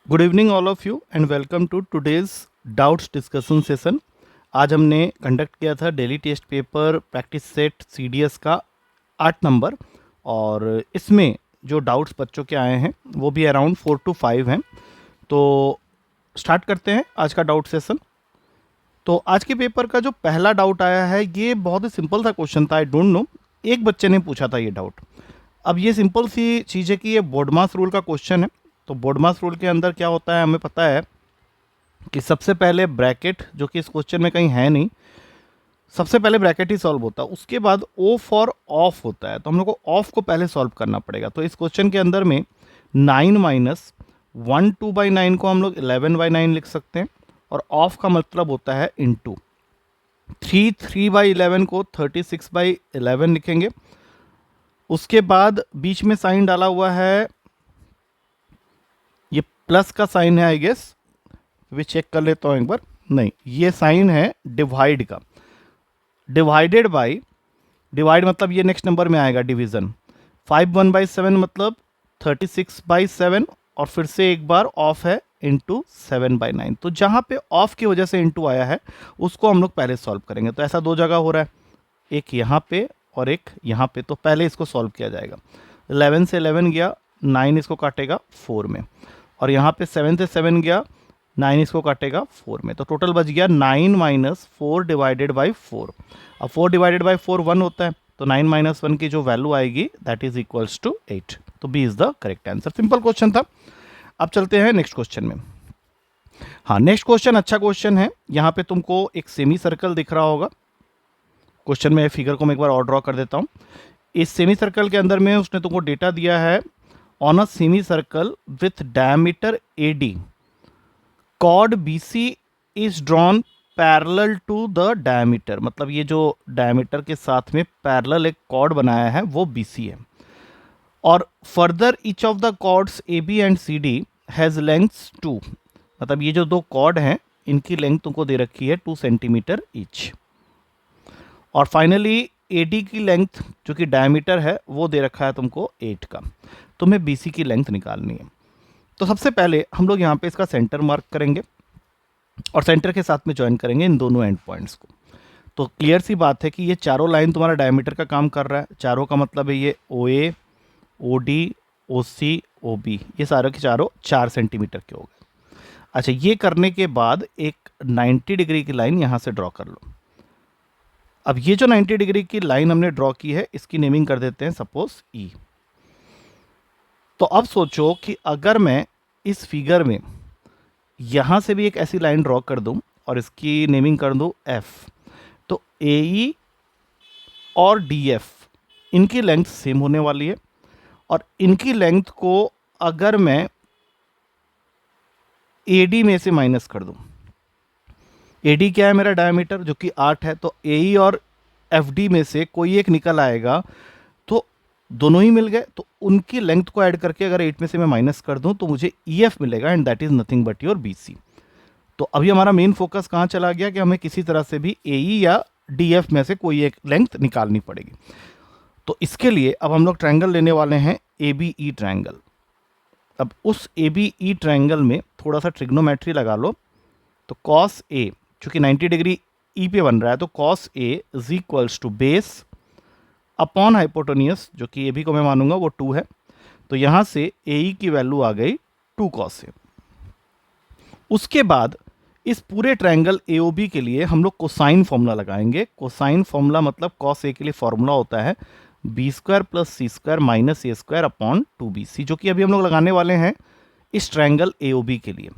Good evening all of you and welcome to today's doubts discussion session. आज हमने conduct किया था daily test paper practice set CDS का 8 number. और इसमें जो डाउट्स बच्चों के आए हैं वो भी अराउंड 4 to 5 हैं। तो स्टार्ट करते हैं आज का डाउट सेशन। तो आज के पेपर का जो पहला डाउट आया है ये बहुत ही सिंपल सा क्वेश्चन था। आई डोंट नो, एक बच्चे ने पूछा था ये डाउट। अब ये सिंपल सी चीज़ है कि ये बोर्डमास रूल का क्वेश्चन है। तो बोर्डमास रूल के अंदर क्या होता है हमें पता है कि सबसे पहले ब्रैकेट, जो कि इस क्वेश्चन में कहीं है नहीं, सबसे पहले ब्रैकेट ही सॉल्व होता है, उसके बाद ओ फॉर ऑफ होता है। तो हम लोग को ऑफ को पहले सॉल्व करना पड़ेगा। तो इस क्वेश्चन के अंदर में 9 माइनस 1 2/9 को हम लोग 11/9 लिख सकते हैं। और ऑफ का मतलब होता है इंटू 3/11 को 36/11 लिखेंगे। उसके बाद बीच में साइन डाला हुआ है, ये प्लस का साइन है आई गेस, भी चेक कर लेता हूँ एक बार। नहीं, ये साइन है डिवाइड का। डिवाइडेड बाई, डिवाइड मतलब ये नेक्स्ट नंबर में आएगा डिवीजन। 5/1/7 मतलब 36/7, और फिर से एक बार ऑफ है इंटू 7/9। तो जहाँ पे ऑफ की वजह से इंटू आया है उसको हम लोग पहले सॉल्व करेंगे। तो ऐसा दो जगह हो रहा है, एक यहाँ पे और एक यहाँ पे। तो पहले इसको सॉल्व किया जाएगा। 11 से 11 गया, 9 इसको काटेगा 4 में। और यहाँ पे 7 से 7 गया, 9 इसको काटेगा 4 में। तो टोटल बच गया 9 माइनस 4 डिवाइडेड बाई 4। अब 4 डिवाइडेड बाई 4 1 होता है, तो 9 माइनस 1 की जो वैल्यू आएगी दैट इज इक्वल्स टू 8। तो B is the correct answer. Simple question था। अब चलते हैं नेक्स्ट क्वेश्चन में। हाँ, नेक्स्ट क्वेश्चन अच्छा क्वेश्चन है। यहाँ पे तुमको एक सेमी सर्कल दिख रहा होगा। क्वेश्चन में फिगर को मैं एक बार और ड्रॉ कर देता हूँ। इस सेमी सर्कल के अंदर में उसने तुमको डेटा दिया है, on a semi circle with diameter AD chord BC is drawn parallel to the diameter. मतलब ये जो डायमीटर के साथ में पैरेलल एक कॉर्ड बनाया है वो BC है। और further each of the chords AB and CD has lengths 2। मतलब ये जो दो कॉर्ड हैं इनकी लेंथ तुमको दे रखी है 2 सेंटीमीटर ईच। और फाइनली AD की लेंथ जो कि डायमीटर है वो दे रखा है तुमको 8 का। तुम्हें BC की लेंथ निकालनी है। तो सबसे पहले हम लोग यहाँ पे इसका सेंटर मार्क करेंगे और सेंटर के साथ में ज्वाइन करेंगे इन दोनों एंड पॉइंट्स को। तो क्लियर सी बात है कि ये चारों लाइन तुम्हारा डायमीटर का काम कर रहा है। चारों का मतलब है ये OA, OD, OC, OB, ये सारे के चारों 4 सेंटीमीटर के हो गए। अच्छा, ये करने के बाद एक 90 डिग्री की लाइन यहाँ से ड्रॉ कर लो। अब ये जो 90 डिग्री की लाइन हमने ड्रॉ की है इसकी नेमिंग कर देते हैं सपोज E। तो अब सोचो कि अगर मैं इस फिगर में यहाँ से भी एक ऐसी लाइन ड्रॉ कर दूँ और इसकी नेमिंग कर दूँ F, तो AE और DF इनकी लेंथ सेम होने वाली है। और इनकी लेंथ को अगर मैं AD में से माइनस कर दूँ, AD क्या है मेरा डायमीटर जो कि 8 है, तो AE और FD में से कोई एक निकल आएगा, तो दोनों ही मिल गए। तो उनकी लेंथ को ऐड करके अगर 8 में से मैं माइनस कर दूं तो मुझे EF मिलेगा and that is nothing but your BC। तो अभी हमारा मेन फोकस कहाँ चला गया कि हमें किसी तरह से भी AE या DF में से कोई एक लेंथ निकालनी पड़ेगी। तो इसके लिए अब हम लोग ट्रायंगल लेने वाले हैं ABE ट्रायंगल। अब उस ABE ट्रायंगल में थोड़ा सा ट्रिग्नोमेट्री लगा लो। तो cos A चूंकि 90 डिग्री E पे बन रहा है, तो cos A is equals to base upon hypotenuse, जो कि AB को मैं मानूंगा वो 2 है। तो यहाँ से AE की वैल्यू आ गई 2 cos A। उसके बाद इस पूरे ट्रायंगल AOB के लिए हम लोग कोसाइन फॉर्मूला लगाएंगे। कोसाइन फॉर्मूला मतलब cos A के लिए फॉर्मूला होता है B² + C² - A² upon 2BC, जो कि अभी हम लोग लगाने वाले हैं इस ट्रायंगल AOB के लिए।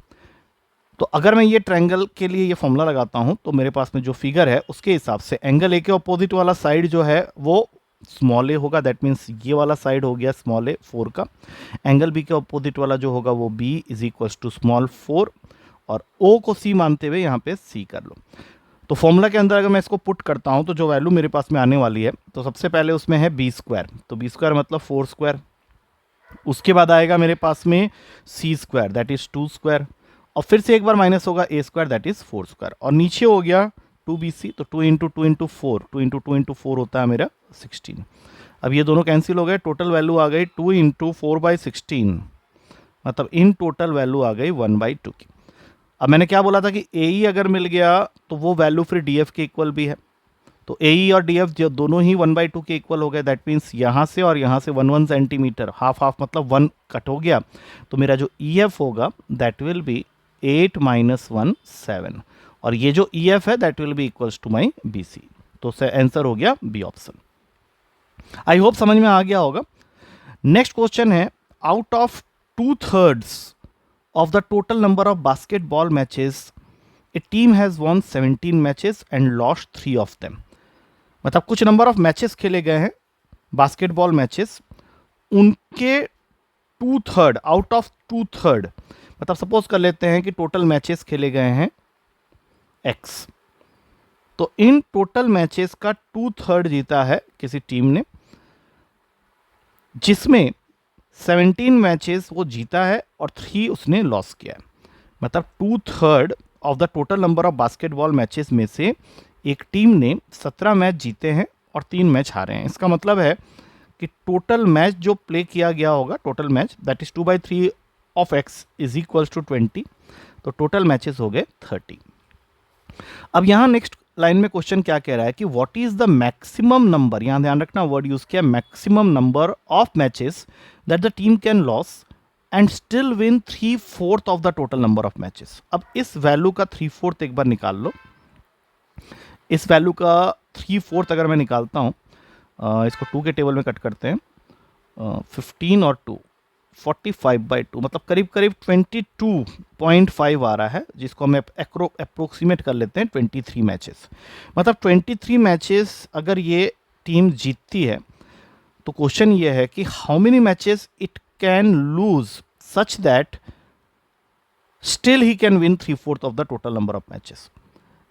तो अगर मैं ये ट्रायंगल के लिए ये फॉर्मूला लगाता हूँ तो मेरे पास में जो फिगर है उसके हिसाब से एंगल A के अपोजिट वाला साइड जो है वो स्मॉल a होगा। दैट मीन्स ये वाला साइड हो गया स्मॉल a 4 का। एंगल B के अपोजिट वाला जो होगा वो B is equals to small 4, और O को C मानते हुए यहाँ पे C कर लो। तो फॉर्मूला के अंदर अगर मैं इसको पुट करता हूँ तो जो वैल्यू मेरे पास में आने वाली है, तो सबसे पहले उसमें है B²। तो B² मतलब 4²। उसके बाद आएगा मेरे पास में C² दैट इज 2²। और फिर से एक बार माइनस होगा A² दैट इज 4²। और नीचे हो गया 2BC, तो 2 इंटू 2 इंटू 4, 2 इंटू 2 इंटू 4 होता है मेरा 16। अब ये दोनों कैंसिल हो गए, टोटल वैल्यू आ गई 2 इंटू 4/16 मतलब इन टोटल वैल्यू आ गई 1/2 की। अब मैंने क्या बोला था कि ए अगर मिल गया तो वो वैल्यू फिर डी एफ के इक्वल भी है, तो ए और डी एफ जो दोनों ही 1/2 के इक्वल हो गए। दैट मीन्स यहाँ से और यहाँ से 1 सेंटीमीटर, हाफ हाफ मतलब 1 कट हो गया, तो मेरा जो ई एफ होगा दैट विल बी 8 - 1 7, और ये जो ई एफ है that will be equals to my B C. तो आंसर हो गया बी ऑप्शन। आई होप समझ में आ गया होगा। नेक्स्ट क्वेश्चन है, out of 2/3 of the total number of basketball matches, a team has won 17 matches and lost 3 of them। मतलब कुछ नंबर ऑफ मैचेस खेले गए हैं बास्केटबॉल मैचेस, उनके 2/3 आउट ऑफ 2/3, मतलब सपोज कर लेते हैं कि टोटल मैचेस खेले गए हैं x, तो इन टोटल मैचेस का 2/3 जीता है किसी टीम ने, जिसमें 17 मैचेस वो जीता है और 3 उसने लॉस किया है। मतलब 2/3 of the total number of basketball matches में से एक टीम ने 17 मैच जीते हैं और 3 मैच हारे हैं। इसका मतलब है कि टोटल मैच जो प्ले किया गया होगा, total match that is 2/3 of x is equals to 20, तो टोटल मैचेस हो गए 30। अब यहाँ नेक्स्ट लाइन में क्वेश्चन क्या कह रहा है कि what is the maximum number, यहाँ ध्यान रखना वर्ड यूज किया, maximum number of matches that the team can loss and still win 3/4 of the total number of matches. अब इस वैल्यू का 3/4 एक बार निकाल लो। इस वैल्यू का 3/4 अगर मैं निकालता हूँ, इसको 2 के टेबल में कट करते हैं, 15 और 2 45/2, मतलब करीब करीब 22.5 आ रहा है, जिसको हम अप्रोक्सीमेट कर लेते हैं 23 मैचेस। मतलब 23 मैचेस अगर ये टीम जीतती है तो क्वेश्चन ये है कि how many matches it can lose such that still he can win 3/4 of the total number of matches.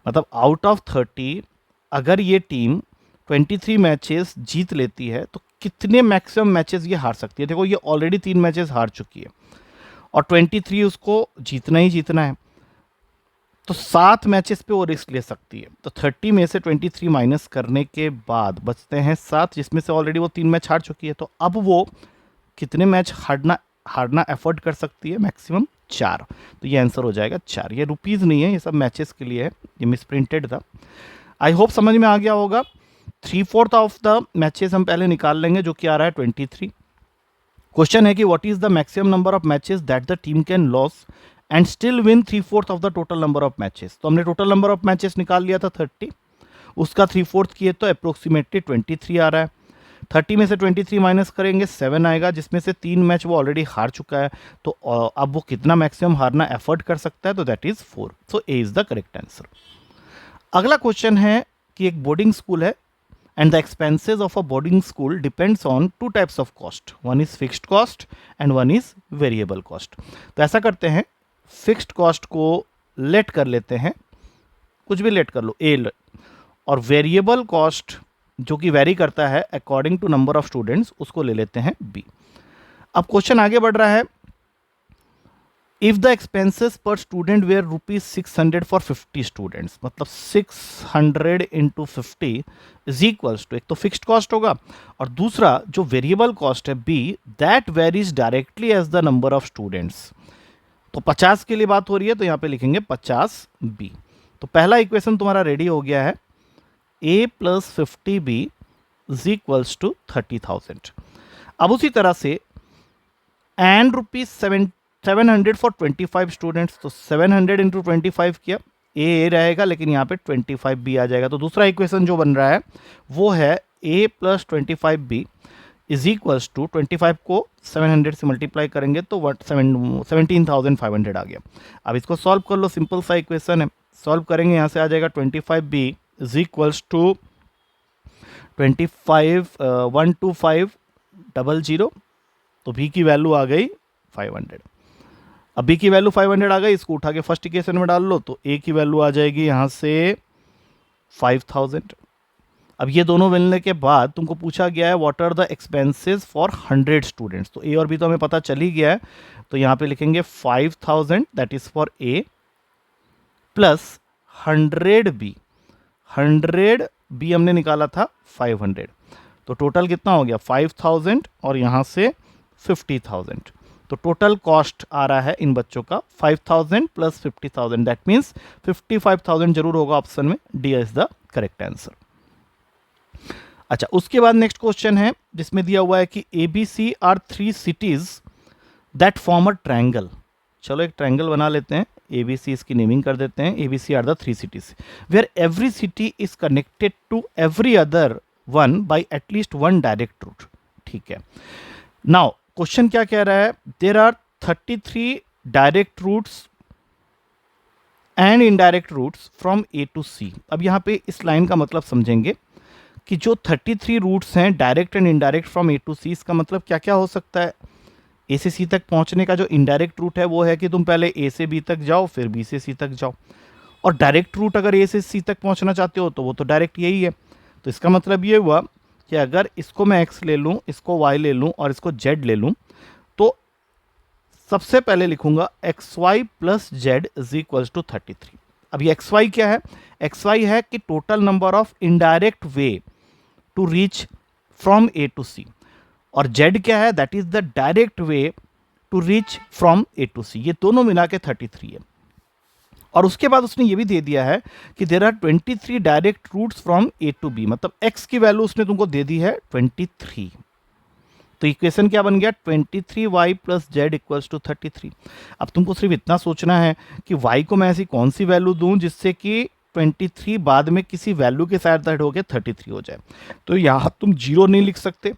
मतलब आउट ऑफ 30 अगर ये टीम 23 मैचेस जीत लेती है तो कितने मैक्सिमम मैचेस ये हार सकती है। देखो ये ऑलरेडी 3 मैचेस हार चुकी है और 23 उसको जीतना ही जीतना है, तो 7 मैचेस पे वो रिस्क ले सकती है। तो 30 में से 23 माइनस करने के बाद बचते हैं 7, जिसमें से ऑलरेडी वो 3 मैच हार चुकी है। तो अब वो कितने मैच हारना एफोर्ड कर सकती है, मैक्सिमम 4। तो ये आंसर हो जाएगा 4। ये रुपीज़ नहीं है, ये सब मैचेस के लिए है, ये मिसप्रिंटेड था। आई होप समझ में आ गया होगा। 3/4 ऑफ द मैचेस हम पहले निकाल लेंगे, जो कि आ रहा है 23। क्वेश्चन है कि what is the maximum number of matches that the team can loss and still win 3/4 of the total number of matches. तो हमने टोटल नंबर ऑफ मैचेस निकाल लिया था 30, उसका 3/4 किए तो अप्रोक्सीमेटली 23 आ रहा है। 30 में से 23 माइनस करेंगे 7 आएगा, जिसमें से 3 मैच वो ऑलरेडी हार चुका है। तो अब वो कितना मैक्सिमम हारना एफर्ट कर सकता है, तो that is 4। So A is the correct answer. अगला क्वेश्चन है कि एक बोर्डिंग स्कूल है and the expenses of a boarding school depends on 2 types of cost, one is fixed cost and one is variable cost। तो ऐसा करते हैं, fixed cost को लेट कर लेते हैं, कुछ भी लेट कर लो ए, और वेरिएबल कॉस्ट जो कि वेरी करता है according to number of students, उसको ले लेते हैं बी। अब क्वेश्चन आगे बढ़ रहा है, इफ द एक्सपेंसेस पर स्टूडेंट वेयर ₹600 फॉर 50 स्टूडेंट्स, मतलब 600 इंटू 50 इज इक्वल्स टू, एक तो फिक्स्ड कॉस्ट होगा और दूसरा जो वेरिएबल कॉस्ट है B, that varies directly as the number of students. तो 50 के लिए बात हो रही है, तो यहाँ पे लिखेंगे 50 बी। तो पहला इक्वेशन तुम्हारा रेडी हो गया है, a + 50b is equals to 30,000। अब उसी तरह से एंड ₹700 फॉर 25 स्टूडेंट्स, तो 700 इंटू 25 किया, ए रहेगा लेकिन यहाँ पे 25b आ जाएगा। तो दूसरा इक्वेशन जो बन रहा है वो है a + 25b is equals to 25 को 700 से मल्टीप्लाई करेंगे तो 17,500 आ गया। अब इसको सॉल्व कर लो, सिंपल सा इक्वेशन है, सॉल्व करेंगे, यहाँ से आ जाएगा 25b इज इक्वल्स टू 12500, तो b की वैल्यू आ गई 500। अब b की वैल्यू 500 आ गई, इसको उठा के फर्स्ट इक्वेशन में डाल लो, तो a की वैल्यू आ जाएगी यहाँ से 5000। अब ये दोनों मिलने के बाद तुमको पूछा गया है what are the expenses for 100 students, तो a और b तो हमें पता चल ही गया है, तो यहाँ पे लिखेंगे 5000 that is for a plus 100b, 100b हमने निकाला था 500, तो टोटल कितना हो गया 5000 और यहाँ से 50,000, तो तो टोटल कॉस्ट आ रहा है इन बच्चों का 5000 प्लस 50,000, दैट मीन्स 55,000 जरूर होगा ऑप्शन में, D is the correct answer. अच्छा, उसके बाद नेक्स्ट क्वेश्चन है जिसमें दिया हुआ है कि ABC are 3 cities that form a triangle. चलो एक ट्रायंगल बना लेते हैं, ABC इसकी नेमिंग कर देते हैं, ABC are the 3 cities where every city is connected to every other one by at least one direct route. ठीक है, नाउ क्वेश्चन क्या कह रहा है, there are 33 direct routes and indirect routes from A to C। अब यहाँ पे इस लाइन का मतलब समझेंगे कि जो 33 रूट्स हैं direct and indirect from A to C, इसका मतलब क्या क्या हो सकता है। A से C तक पहुंचने का जो इनडायरेक्ट रूट है वो है कि तुम पहले A से B तक जाओ फिर B से C तक जाओ, और डायरेक्ट रूट अगर A से C तक पहुंचना चाहते हो तो वो तो डायरेक्ट यही है। तो इसका मतलब ये हुआ कि अगर इसको मैं x ले लूँ, इसको y ले लूँ और इसको z ले लूँ, तो सबसे पहले लिखूंगा xy plus z is equals to 33। अब ये xy क्या है, xy है कि total number of indirect way to reach from A to C, और z क्या है, that is the direct way to reach from A to C। ये दोनों मिला के 33 है। और उसके बाद उसने ये भी दे दिया है कि there are 23 direct routes from A to B, मतलब x की वैल्यू उसने तुमको दे दी है 23। तो इक्वेशन क्या बन गया, 23y plus Z equals to 33। अब तुमको सिर्फ इतना सोचना है कि y को मैं ऐसी कौन सी वैल्यू दूं जिससे कि 23 बाद में किसी वैल्यू के साथ ऐड होके 33 हो जाए। तो यहाँ तुम 0 नहीं लिख सकते,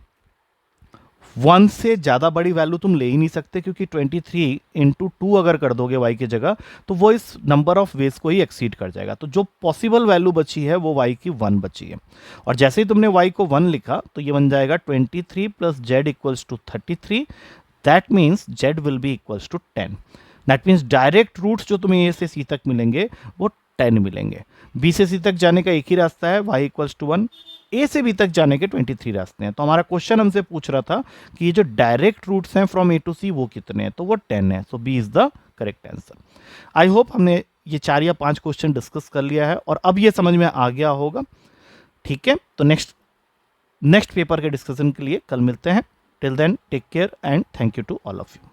1 से ज़्यादा बड़ी वैल्यू तुम ले ही नहीं सकते, क्योंकि 23 इंटू 2 अगर कर दोगे y की जगह तो वो इस नंबर ऑफ वेज को ही एक्सीड कर जाएगा। तो जो पॉसिबल वैल्यू बची है वो y की 1 बची है, और जैसे ही तुमने y को 1 लिखा तो ये बन जाएगा 23 plus Z equals to 33, that means Z will be equals to 10। That means direct routes जो तुम्हें a से c तक मिलेंगे वो 10 मिलेंगे। b से c तक जाने का एक ही रास्ता है, y इक्वल्स टू 1। A से B तक जाने के 23 रास्ते हैं। तो हमारा क्वेश्चन हमसे पूछ रहा था कि ये जो डायरेक्ट रूट्स हैं फ्रॉम A to C वो कितने हैं, तो वो 10 है। सो B is the correct answer. I hope हमने ये 4 या 5 क्वेश्चन डिस्कस कर लिया है और अब ये समझ में आ गया होगा। ठीक है, तो नेक्स्ट पेपर के डिस्कशन के लिए कल मिलते हैं। Till then take care and thank you to all of you.